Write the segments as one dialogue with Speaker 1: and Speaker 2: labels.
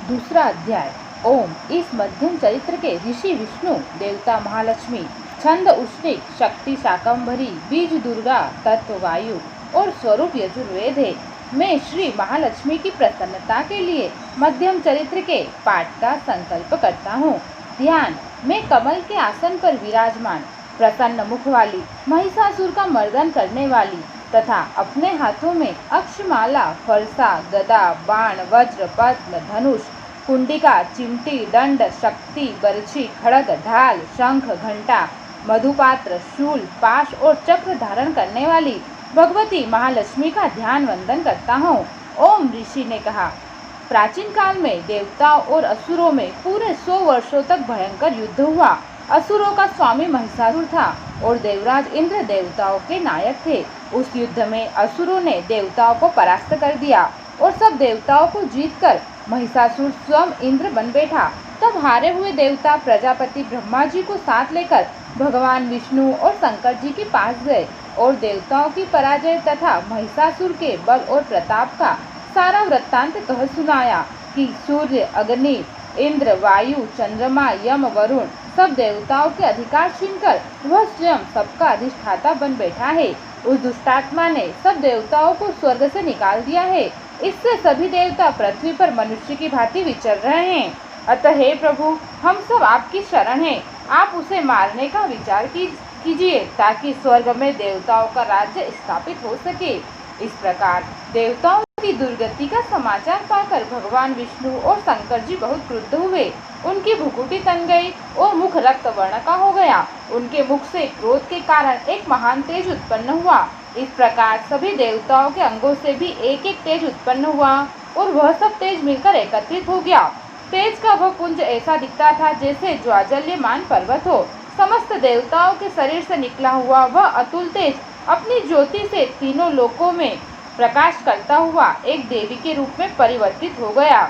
Speaker 1: दूसरा अध्याय। ओम। इस मध्यम चरित्र के ऋषि विष्णु, देवता महालक्ष्मी, छंद उष्णिक, शक्ति शाकंभरी, बीज दुर्गा, तत्व वायु और स्वरूप यजुर्वेद है। मैं श्री महालक्ष्मी की प्रसन्नता के लिए मध्यम चरित्र के पाठ का संकल्प करता हूँ। ध्यान। मैं कमल के आसन पर विराजमान, प्रसन्न मुख वाली, महिषासुर का मर्दन करने वाली तथा अपने हाथों में अक्षमाला, फरसा, गदा, बाण, वज्र, पद्म, धनुष, कुंडिका, चिमटी, दंड, शक्ति, बरछी, खड़ग, ढाल, शंख, घंटा, मधुपात्र, शूल, पाश और चक्र धारण करने वाली भगवती महालक्ष्मी का ध्यान वंदन करता हूँ। ओम। ऋषि ने कहा, प्राचीन काल में देवताओं और असुरों में पूरे 100 वर्षों तक भयंकर युद्ध हुआ। असुरों का स्वामी महिषासुर था और देवराज इंद्र देवताओं के नायक थे। उस युद्ध में असुरों ने देवताओं को परास्त कर दिया और सब देवताओं को जीतकर महिषासुर स्वयं इंद्र बन बैठा। तब हारे हुए देवता प्रजापति ब्रह्मा जी को साथ लेकर भगवान विष्णु और शंकर जी के पास गए और देवताओं की पराजय तथा महिषासुर के बल और प्रताप का सारा वृत्तांत कह सुनाया कि सूर्य, अग्नि, इंद्र, वायु, चंद्रमा, यम, वरुण सब देवताओं के अधिकार छीनकर वह स्वयं सबका अधिष्ठाता बन बैठा है। उस दुष्टात्मा ने सब देवताओं को स्वर्ग से निकाल दिया है। इससे सभी देवता पृथ्वी पर मनुष्य की भांति विचर रहे हैं। अतः हे प्रभु, हम सब आपकी शरण हैं। आप उसे मारने का विचार कीजिए ताकि स्वर्ग में देवताओं का राज्य स्थापित हो सके। इस प्रकार देवताओं की दुर्गति का समाचार पाकर भगवान विष्णु और शंकर जी बहुत क्रुद्ध हुए। उनकी भुकुटी तन गई और मुख रक्त वर्ण का हो गया। उनके मुख से क्रोध के कारण एक महान तेज उत्पन्न हुआ। इस प्रकार सभी देवताओं के अंगों से भी एक एक तेज उत्पन्न हुआ और वह सब तेज मिलकर एकत्रित हो गया। तेज का वह पुंज ऐसा दिखता था जैसे ज्वाजल्यमान पर्वत हो। समस्त देवताओं के शरीर से निकला हुआ वह अतुल तेज अपनी ज्योति से तीनों लोकों में प्रकाश करता हुआ एक देवी के रूप में परिवर्तित हो गया।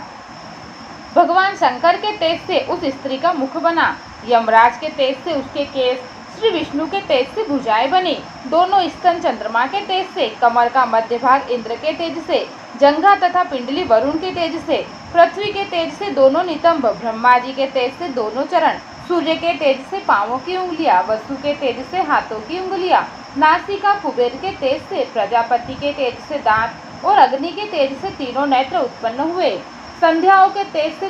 Speaker 1: भगवान शंकर के तेज से उस स्त्री का मुख बना, यमराज के तेज से उसके केस, श्री विष्णु के तेज से भुजाएं बनी, दोनों स्तन चंद्रमा के तेज से, कमर का मध्य भाग इंद्र के तेज से, जंघा तथा पिंडली वरुण के तेज से, पृथ्वी के तेज से दोनों नितंब, ब्रह्मा जी के तेज से दोनों चरण, सूर्य के तेज से पांवों की उंगलियां, वसु के तेज से हाथों की उंगलियां, नासिका कुबेर के तेज से, प्रजापति के तेज से दांत और अग्नि के तेज से तीनों नेत्र उत्पन्न हुए। संध्याओं के तेज से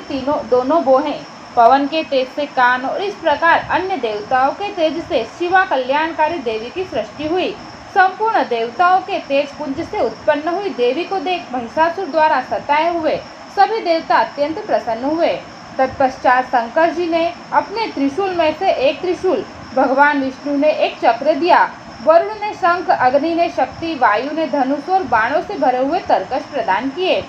Speaker 1: दोनों बोहें, पवन के तेज से कान और इस प्रकार अन्य देवताओं के तेज से शिवा कल्याणकारी देवी की सृष्टि हुई। संपूर्ण देवताओं के तेज पुंज से उत्पन्न हुई देवी को देख महिषासुर द्वारा सताए हुए सभी देवता अत्यंत प्रसन्न हुए। तत्पश्चात शंकर जी ने अपने त्रिशूल में से एक त्रिशूल, भगवान विष्णु ने एक चक्र दिया, वरुण ने शंख, अग्नि ने शक्ति, वायु ने धनुष और बाणों से भरे हुए तरकश प्रदान किए।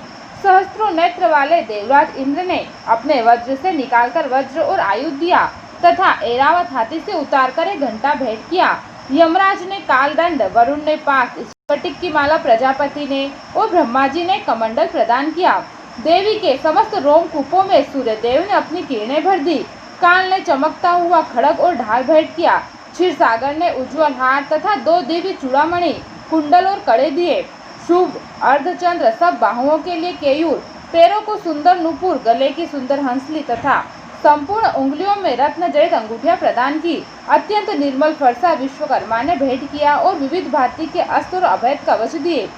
Speaker 1: सहस्त्रों नेत्र वाले देवराज इंद्र ने अपने वज्र से निकालकर वज्र और आयुध दिया तथा ऐरावत हाथी से उतारकर एक घंटा भेंट किया। यमराज ने कालदंड, वरुण ने पाश, स्फटिक की माला प्रजापति ने और ब्रह्मा जी ने कमंडल प्रदान किया। देवी के समस्त रोमकूपों में सूर्यदेव ने अपनी किरणें भर दी। काल ने चमकता हुआ खड़ग और ढाल भेंट किया। क्षीर सागर ने उज्ज्वल हार तथा 2 दिव्य चूड़ामणि, कुंडल और कड़े दिए। शुभ अर्धचंद्र, सब बाहुओं के लिए केयूर, पैरों को सुंदर नुपुर, गले की सुंदर हंसली तथा संपूर्ण उंगलियों में रत्न जड़ित अंगूठियां प्रदान की। अत्यंत निर्मल फरसा विश्वकर्मा ने भेंट किया और विविध भांति के अस्त्र और अभेद कवच दिए।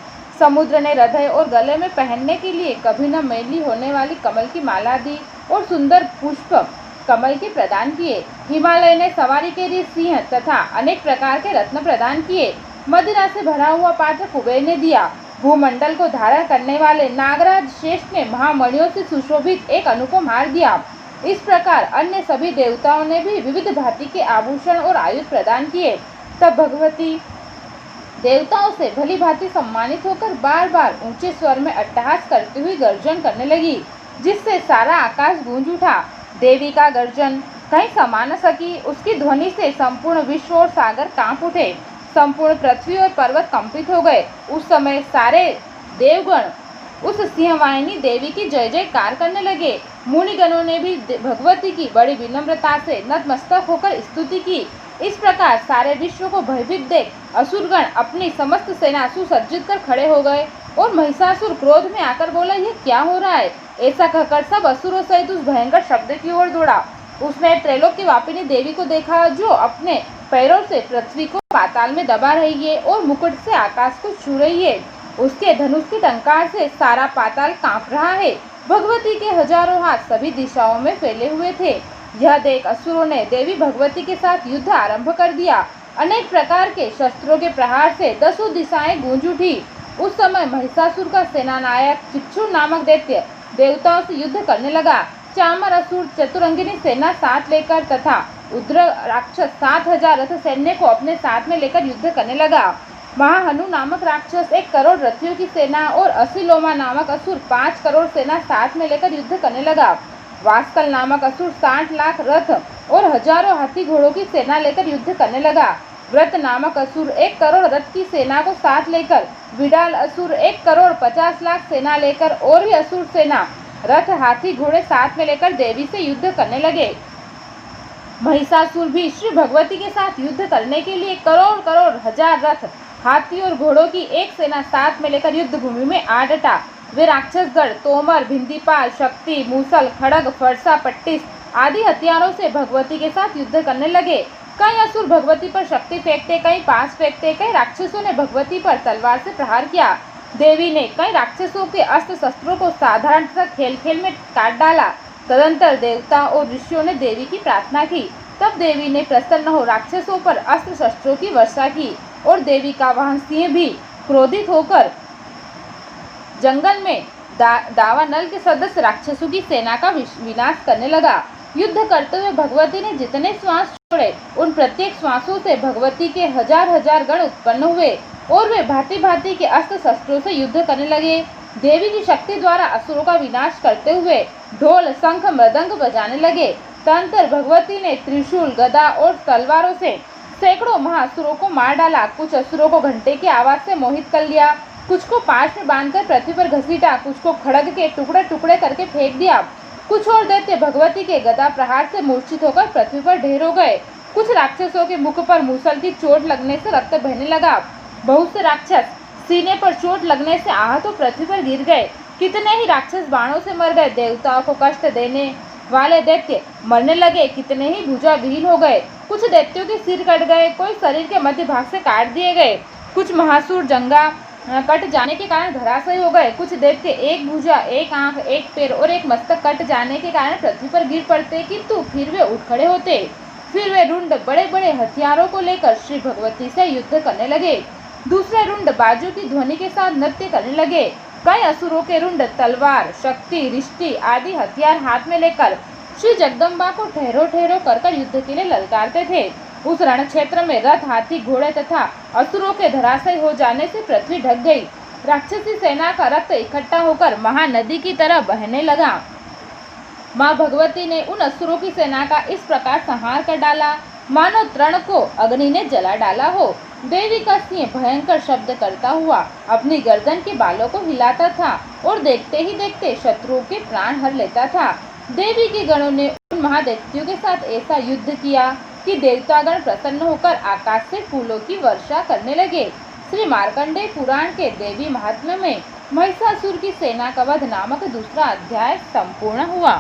Speaker 1: समुद्र ने हृदय और गले में पहनने के लिए कभी न मैली होने वाली कमल की माला दी और सुंदर पुष्प कमल के प्रदान किए। हिमालय ने सवारी के लिए सिंह तथा अनेक प्रकार के रत्न प्रदान किए। मदिरा से भरा हुआ पात्र कुबेर ने दिया। भूमंडल को धारण करने वाले नागराज श्रेष्ठ ने महामणियों से सुशोभित एक अनुपम हार दिया। इस प्रकार अन्य सभी देवताओं ने भी विविध भांति के आभूषण और आयुध प्रदान किए। तब भगवती देवताओं से भली भांति सम्मानित होकर बार बार ऊंचे स्वर में अट्टहास करती हुई गर्जन करने लगी, जिससे सारा आकाश गूंज उठा। देवी का गर्जन कहीं समा न सकी। उसकी ध्वनि से संपूर्ण विश्व और सागर कांप उठे। संपूर्ण पृथ्वी और पर्वत कंपित हो गए। उस समय सारे देवगण उस सिंहवाहिनी देवी की जय जयकार करने लगे। मुनिगणों ने भी भगवती की बड़ी विनम्रता से नतमस्तक होकर स्तुति की। इस प्रकार सारे विश्व को भयभीत देख असुरगण अपनी समस्त सेना सुसज्जित कर खड़े हो गए और महिषासुर क्रोध में आकर बोला, यह क्या हो रहा है? ऐसा कहकर सब असुरों सहित उस भयंकर शब्द की ओर दौड़ा। उसने त्रैलोक की वापिनी देवी को देखा, जो अपने पैरों से पृथ्वी को पाताल में दबा रही है और मुकुट से आकाश को छू रही है। उसके धनुष की टंकार से सारा पाताल कांप रहा है। भगवती के हजारों हाथ सभी दिशाओं में फैले हुए थे। यह देख असुरों ने देवी भगवती के साथ युद्ध आरंभ कर दिया। अनेक प्रकार के शस्त्रों के प्रहार से दसों दिशाएं गूंज उठी। उस समय महिषासुर का सेनानायक चिक्षुर नामक दैत्य देवताओं से युद्ध करने लगा। चामर असुर चतुरंगिनी सेना साथ लेकर तथा उग्र राक्षस 7000 रथ सैन्य को अपने साथ में लेकर युद्ध करने लगा। महाहनु नामक राक्षस 1 करोड़ रथियों की सेना और असिलोमा नामक असुर 5 करोड़ सेना साथ में लेकर युद्ध करने लगा। वास्कल नामक असुर 60 लाख रथ और हजारों हाथी घोड़ों की सेना लेकर युद्ध करने लगा। व्रत नामक असुर 1 करोड़ रथ की सेना को साथ लेकर, विडाल असुर 1 करोड़ 50 लाख सेना लेकर और भी असुर सेना रथ हाथी घोड़े साथ में लेकर देवी से युद्ध करने लगे। महिषासुर भी श्री भगवती के साथ युद्ध करने के लिए करोड़ करोड़ हजार रथ हाथी और घोड़ों की एक सेना साथ में लेकर युद्ध भूमि में आ डटा। वे राक्षसगढ़ तोमर, भिंदीपाल, शक्ति, मूसल, खड़ग, फरसा, पट्टिस आदि हथियारों से भगवती के साथ युद्ध करने लगे। कई असुर भगवती पर शक्ति फेंकते, कई पास फेंकते, कई राक्षसों ने भगवती पर तलवार से प्रहार किया। देवी ने कई राक्षसों के अस्त्र शस्त्रों को साधारणतः खेल खेल में काट डाला। तदंतर देवता और ऋषियों ने देवी की प्रार्थना की। तब देवी ने प्रसन्न हो राक्षसों पर अस्त्र शस्त्रों की वर्षा की और देवी का वाहन सिंह भी क्रोधित होकर जंगल में दावानल के सदस्य राक्षसों की सेना का विनाश करने लगा। युद्ध करते हुए भगवती ने जितने श्वास छोड़े, उन प्रत्येक श्वासों से भगवती के हजार हजार गण उत्पन्न हुए और वे भांति भांति के अस्त्र शस्त्रों से युद्ध करने लगे। देवी की शक्ति द्वारा असुरों का विनाश करते हुए ढोल, शंख, मृदंग बजाने लगे। तदंतर भगवती ने त्रिशूल, गदा और तलवारों से सैकड़ों महासुरों को मार डाला। कुछ असुरों को घंटे की आवाज से मोहित कर लिया, कुछ को पाश में बांधकर पृथ्वी पर घसीटा, कुछ को खड़ग के टुकड़े टुकड़े करके फेंक दिया। कुछ और दैत्य भगवती के गदा प्रहार से मूर्छित होकर पृथ्वी पर ढेर हो गए। कुछ राक्षसों के मुख पर मूसल की चोट लगने से रक्त बहने लगा। बहुत से राक्षस सीने पर चोट लगने से आहत हो पृथ्वी पर गिर गए। कितने ही राक्षस बाणों से मर गए। देवताओं को कष्ट देने वाले दैत्य मरने लगे, कितने ही भुजा विहीन हो गए। कुछ दैत्यों के सिर कट गए, कोई शरीर के मध्य भाग से काट दिए गए। कुछ महासुर जंगा कट जाने के कारण धराशायी हो गए। कुछ दैत्य एक भुजा, एक आंख, एक पैर और एक मस्तक कट जाने के कारण पृथ्वी पर गिर पड़ते, किंतु फिर वे उठ खड़े होते। फिर वे रुंड बड़े बड़े हथियारों को लेकर श्री भगवती से युद्ध करने लगे। दूसरे रुंड बाजू की ध्वनि के साथ नृत्य करने लगे। कई असुरों के रुंड तलवार, शक्ति, रिष्टि आदि हथियार हाथ में लेकर श्री जगदम्बा को ठहरो ठहरो कर युद्ध के लिए ललकारते थे। उस रण क्षेत्र में रथ, हाथी, घोड़े तथा असुरों के धराशायी हो जाने से पृथ्वी ढक गई। राक्षसी सेना का रक्त इकट्ठा होकर महानदी की तरह बहने लगा। माँ भगवती ने उन असुरों की सेना का इस प्रकार संहार कर डाला, मानो तृण को अग्नि ने जला डाला हो। देवी का सिंह भयंकर शब्द करता हुआ अपनी गर्दन के बालों को हिलाता था और देखते ही देखते शत्रुओं के प्राण हर लेता था। देवी के गणों ने उन महादैत्यों के साथ ऐसा युद्ध किया कि देवतागण प्रसन्न होकर आकाश से फूलों की वर्षा करने लगे। श्री मार्कंडेय पुराण के देवी महात्म्य में महिषासुर की सेना का वध नामक दूसरा अध्याय संपूर्ण हुआ।